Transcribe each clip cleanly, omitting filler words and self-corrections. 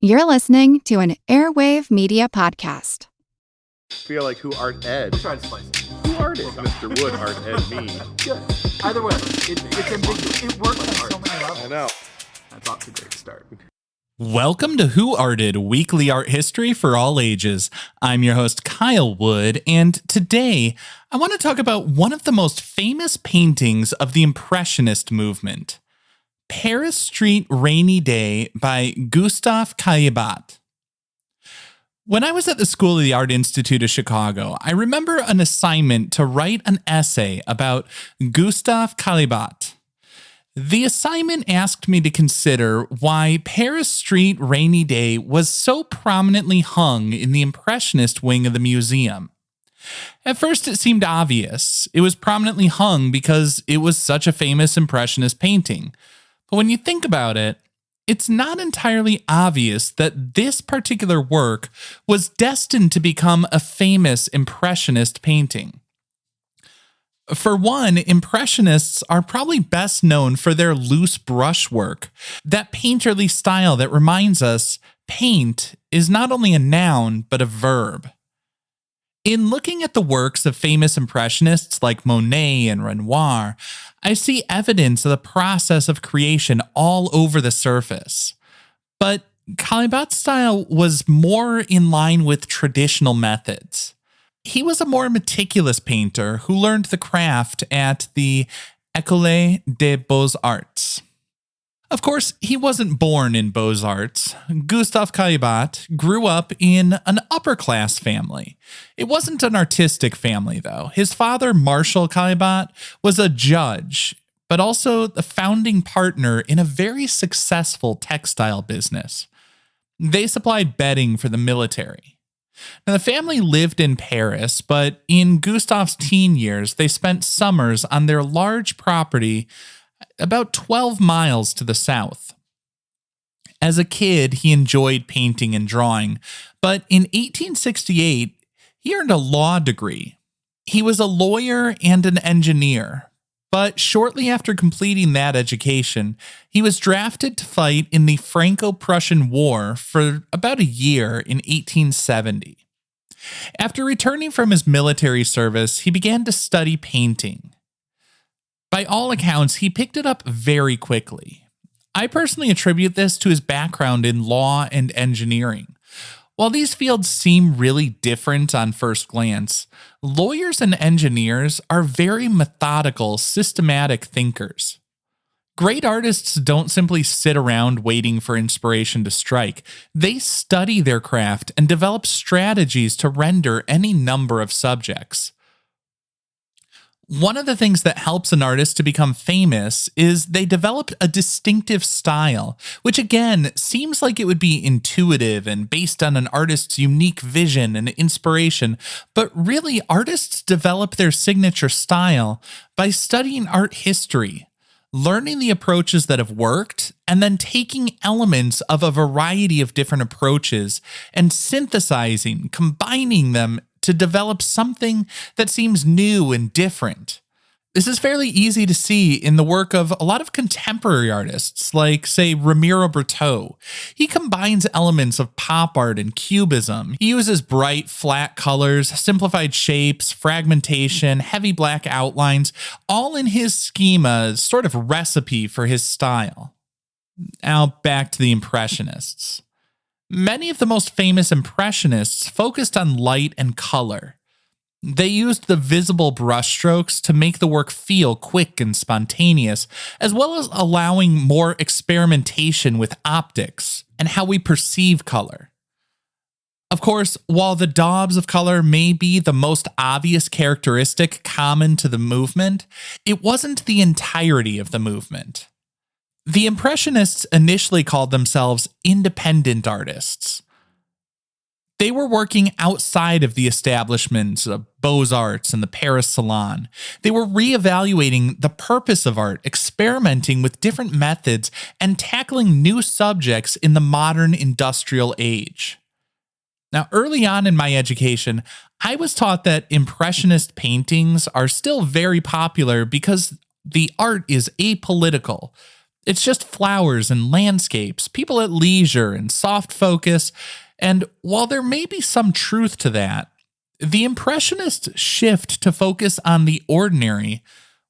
You're listening to an Airwave Media Podcast. Feel like who art Ed? We'll try to spice it. Who art Ed? Mr. Wood art Ed me. Good. Either way, it's ambiguous. It works on so many levels. I know. That's off to a great start. Welcome to Who Arted, weekly art history for all ages. I'm your host, Kyle Wood, and today I want to talk about one of the most famous paintings of the Impressionist movement, Paris Street Rainy Day by Gustave Caillebotte. When I was at the School of the Art Institute of Chicago, I remember an assignment to write an essay about Gustave Caillebotte. The assignment asked me to consider why Paris Street Rainy Day was so prominently hung in the Impressionist wing of the museum. At first, it seemed obvious. It was prominently hung because it was such a famous Impressionist painting. But when you think about it, it's not entirely obvious that this particular work was destined to become a famous Impressionist painting. For one, Impressionists are probably best known for their loose brushwork, that painterly style that reminds us paint is not only a noun, but a verb. In looking at the works of famous Impressionists like Monet and Renoir, I see evidence of the process of creation all over the surface. But Caillebotte's style was more in line with traditional methods. He was a more meticulous painter who learned the craft at the École des Beaux-Arts. Of course, he wasn't born in Beaux-Arts. Gustave Caillebotte grew up in an upper-class family. It wasn't an artistic family, though. His father, Marshal Caillebotte, was a judge, but also the founding partner in a very successful textile business. They supplied bedding for the military. Now, the family lived in Paris, but in Gustave's teen years, they spent summers on their large property about 12 miles to the south. As a kid, he enjoyed painting and drawing, but in 1868, he earned a law degree. He was a lawyer and an engineer, but shortly after completing that education, he was drafted to fight in the Franco-Prussian War for about a year in 1870. After returning from his military service, he began to study painting. By all accounts, he picked it up very quickly. I personally attribute this to his background in law and engineering. While these fields seem really different on first glance, lawyers and engineers are very methodical, systematic thinkers. Great artists don't simply sit around waiting for inspiration to strike. They study their craft and develop strategies to render any number of subjects. One of the things that helps an artist to become famous is they develop a distinctive style, which again seems like it would be intuitive and based on an artist's unique vision and inspiration, but really artists develop their signature style by studying art history, learning the approaches that have worked, and then taking elements of a variety of different approaches and synthesizing, combining them to develop something that seems new and different. This is fairly easy to see in the work of a lot of contemporary artists, like, say, Ramiro Brito. He combines elements of pop art and cubism. He uses bright, flat colors, simplified shapes, fragmentation, heavy black outlines, all in his schema, sort of recipe for his style. Now back to the Impressionists. Many of the most famous Impressionists focused on light and color. They used the visible brushstrokes to make the work feel quick and spontaneous, as well as allowing more experimentation with optics and how we perceive color. Of course, while the daubs of color may be the most obvious characteristic common to the movement, it wasn't the entirety of the movement. The Impressionists initially called themselves independent artists. They were working outside of the establishments of Beaux-Arts and the Paris Salon. They were reevaluating the purpose of art, experimenting with different methods, and tackling new subjects in the modern industrial age. Now, early on in my education, I was taught that Impressionist paintings are still very popular because the art is apolitical. It's just flowers and landscapes, people at leisure and soft focus. And while there may be some truth to that, the Impressionists' shift to focus on the ordinary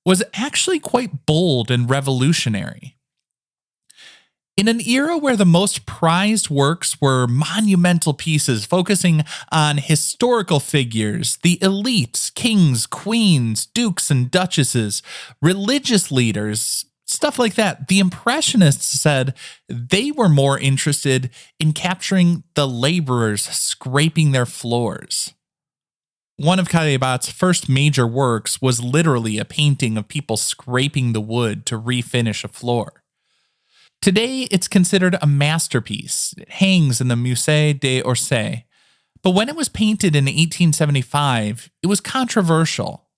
was actually quite bold and revolutionary. In an era where the most prized works were monumental pieces focusing on historical figures, the elites, kings, queens, dukes and duchesses, religious leaders, stuff like that, the Impressionists said they were more interested in capturing the laborers scraping their floors. One of Caillebotte's first major works was literally a painting of people scraping the wood to refinish a floor. Today, it's considered a masterpiece. It hangs in the Musée d'Orsay. But when it was painted in 1875, it was controversial.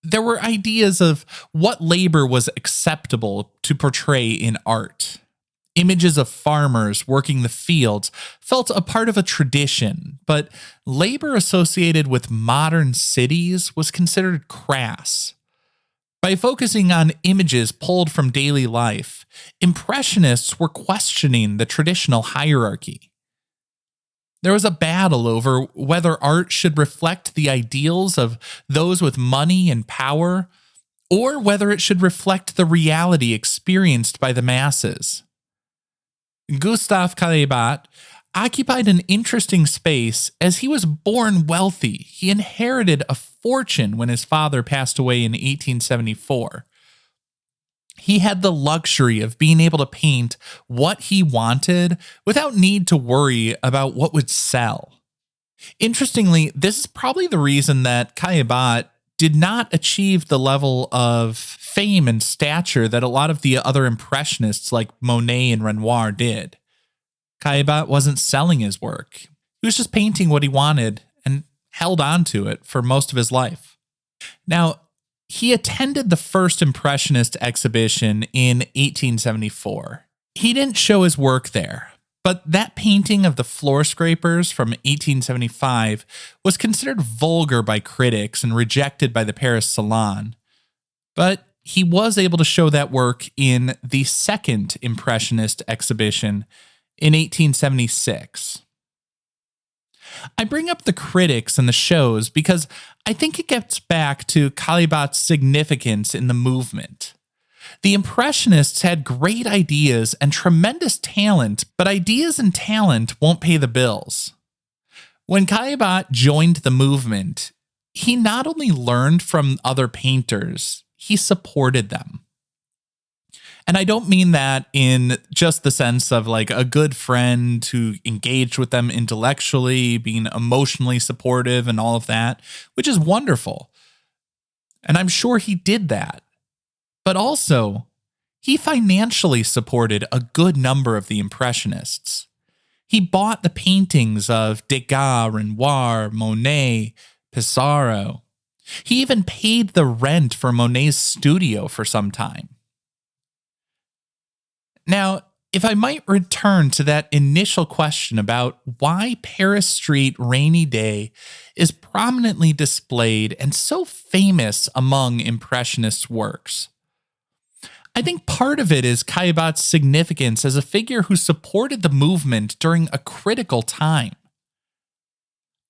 There were ideas of what labor was acceptable to portray in art. Images of farmers working the fields felt a part of a tradition, but labor associated with modern cities was considered crass. By focusing on images pulled from daily life, Impressionists were questioning the traditional hierarchy. There was a battle over whether art should reflect the ideals of those with money and power, or whether it should reflect the reality experienced by the masses. Gustave Caillebotte occupied an interesting space as he was born wealthy. He inherited a fortune when his father passed away in 1874. He had the luxury of being able to paint what he wanted without need to worry about what would sell. Interestingly, this is probably the reason that Caillebotte did not achieve the level of fame and stature that a lot of the other Impressionists like Monet and Renoir did. Caillebotte wasn't selling his work. He was just painting what he wanted and held on to it for most of his life. Now, he attended the first Impressionist exhibition in 1874. He didn't show his work there, but that painting of the floor scrapers from 1875 was considered vulgar by critics and rejected by the Paris Salon. But he was able to show that work in the second Impressionist exhibition in 1876. I bring up the critics and the shows because I think it gets back to Caillebotte's significance in the movement. The Impressionists had great ideas and tremendous talent, but ideas and talent won't pay the bills. When Caillebotte joined the movement, he not only learned from other painters, he supported them. And I don't mean that in just the sense of like a good friend who engaged with them intellectually, being emotionally supportive and all of that, which is wonderful. And I'm sure he did that. But also, he financially supported a good number of the Impressionists. He bought the paintings of Degas, Renoir, Monet, Pissarro. He even paid the rent for Monet's studio for some time. Now, if I might return to that initial question about why Paris Street Rainy Day is prominently displayed and so famous among Impressionist works. I think part of it is Caillebotte's significance as a figure who supported the movement during a critical time.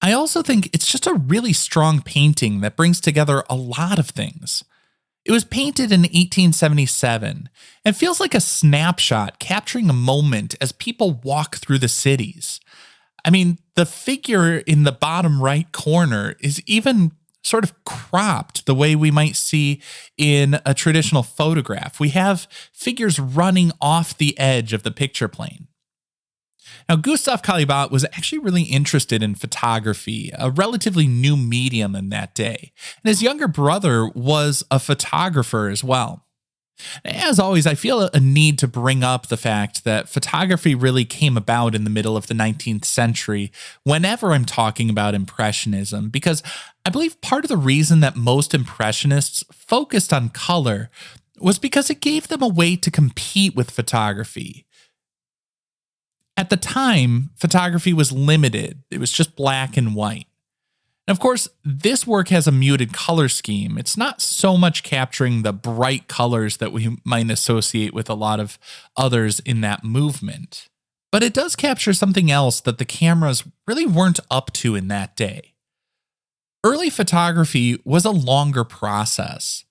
I also think it's just a really strong painting that brings together a lot of things. It was painted in 1877 and feels like a snapshot capturing a moment as people walk through the cities. I mean, the figure in the bottom right corner is even sort of cropped the way we might see in a traditional photograph. We have figures running off the edge of the picture plane. Now, Gustave Caillebotte was actually really interested in photography, a relatively new medium in that day, and his younger brother was a photographer as well. As always, I feel a need to bring up the fact that photography really came about in the middle of the 19th century whenever I'm talking about Impressionism, because I believe part of the reason that most Impressionists focused on color was because it gave them a way to compete with photography. At the time, photography was limited. It was just black and white. And of course, this work has a muted color scheme. It's not so much capturing the bright colors that we might associate with a lot of others in that movement. But it does capture something else that the cameras really weren't up to in that day. Early photography was a longer process.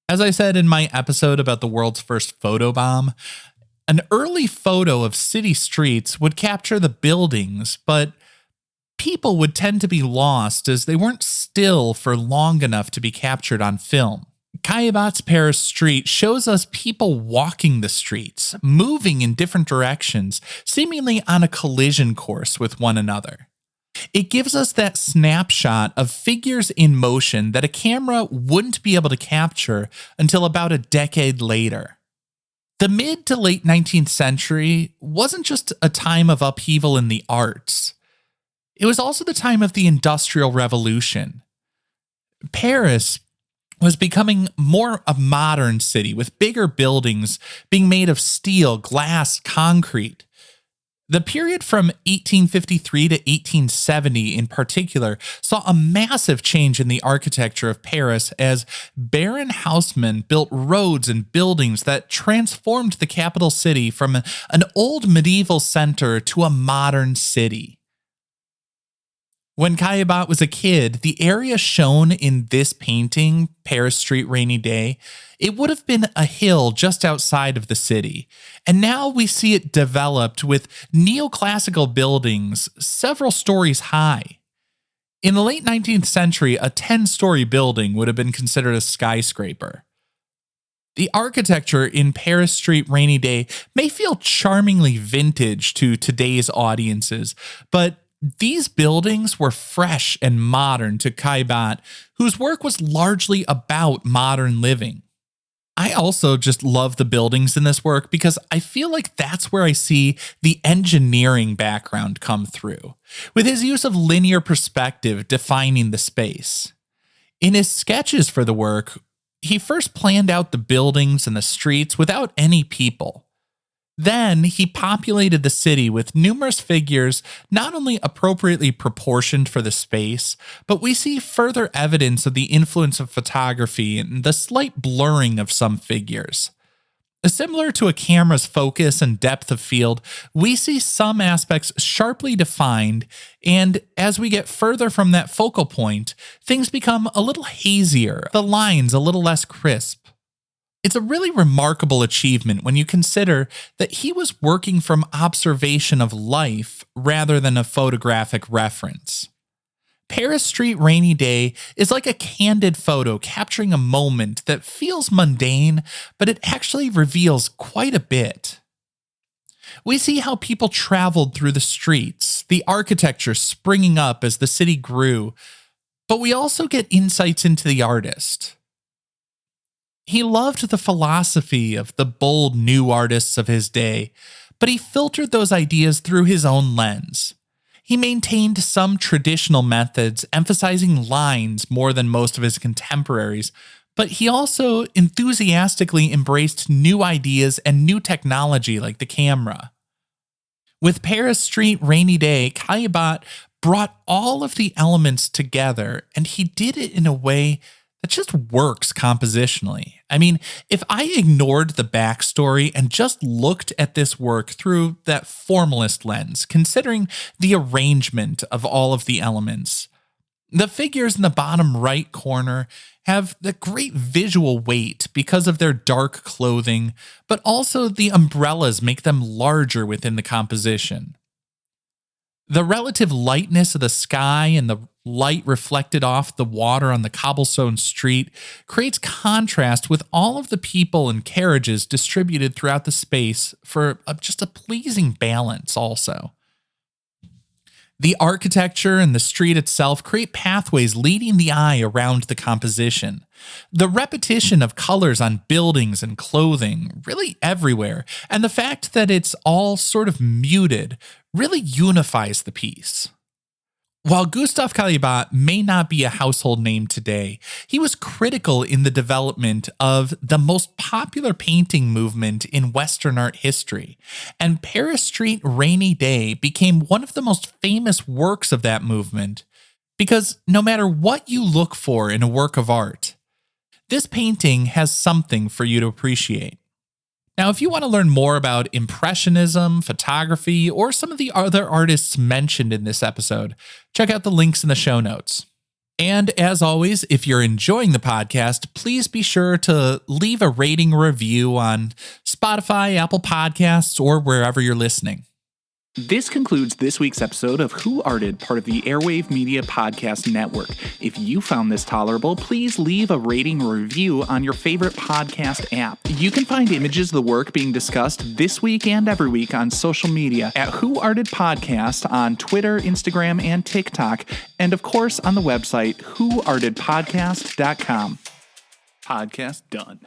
As I said in my episode about the world's first photobomb, an early photo of city streets would capture the buildings, but people would tend to be lost as they weren't still for long enough to be captured on film. Caillebotte's Paris Street shows us people walking the streets, moving in different directions, seemingly on a collision course with one another. It gives us that snapshot of figures in motion that a camera wouldn't be able to capture until about a decade later. The mid to late 19th century wasn't just a time of upheaval in the arts. It was also the time of the Industrial Revolution. Paris was becoming more a modern city with bigger buildings being made of steel, glass, concrete. The period from 1853 to 1870 in particular saw a massive change in the architecture of Paris as Baron Haussmann built roads and buildings that transformed the capital city from an old medieval center to a modern city. When Caillebotte was a kid, the area shown in this painting, Paris Street Rainy Day, it would have been a hill just outside of the city. And now we see it developed with neoclassical buildings several stories high. In the late 19th century, a 10-story building would have been considered a skyscraper. The architecture in Paris Street Rainy Day may feel charmingly vintage to today's audiences, but these buildings were fresh and modern to Caillebotte, whose work was largely about modern living. I also just love the buildings in this work because I feel like that's where I see the engineering background come through, with his use of linear perspective defining the space. In his sketches for the work, he first planned out the buildings and the streets without any people. Then he populated the city with numerous figures not only appropriately proportioned for the space, but we see further evidence of the influence of photography and the slight blurring of some figures. Similar to a camera's focus and depth of field, we see some aspects sharply defined, and as we get further from that focal point, things become a little hazier, the lines a little less crisp. It's a really remarkable achievement when you consider that he was working from observation of life rather than a photographic reference. Paris Street Rainy Day is like a candid photo capturing a moment that feels mundane, but it actually reveals quite a bit. We see how people traveled through the streets, the architecture springing up as the city grew, but we also get insights into the artist. He loved the philosophy of the bold new artists of his day, but he filtered those ideas through his own lens. He maintained some traditional methods, emphasizing lines more than most of his contemporaries, but he also enthusiastically embraced new ideas and new technology like the camera. With Paris Street Rainy Day, Caillebotte brought all of the elements together, and he did it in a way that just works compositionally. I mean, if I ignored the backstory and just looked at this work through that formalist lens, considering the arrangement of all of the elements, the figures in the bottom right corner have the great visual weight because of their dark clothing, but also the umbrellas make them larger within the composition. The relative lightness of the sky and the light reflected off the water on the cobblestone street creates contrast with all of the people and carriages distributed throughout the space for just a pleasing balance also. The architecture and the street itself create pathways leading the eye around the composition. The repetition of colors on buildings and clothing, really everywhere, and the fact that it's all sort of muted really unifies the piece. While Gustave Caillebotte may not be a household name today, he was critical in the development of the most popular painting movement in Western art history, and Paris Street Rainy Day became one of the most famous works of that movement Because no matter what you look for in a work of art, this painting has something for you to appreciate. Now, if you want to learn more about Impressionism, photography, or some of the other artists mentioned in this episode, check out the links in the show notes. And as always, if you're enjoying the podcast, please be sure to leave a rating review on Spotify, Apple Podcasts, or wherever you're listening. This concludes this week's episode of Who Arted, part of the Airwave Media Podcast Network. If you found this tolerable, please leave a rating or review on your favorite podcast app. You can find images of the work being discussed this week and every week on social media at Who Arted Podcast on Twitter, Instagram, and TikTok, and of course on the website whoartedpodcast.com. Podcast done.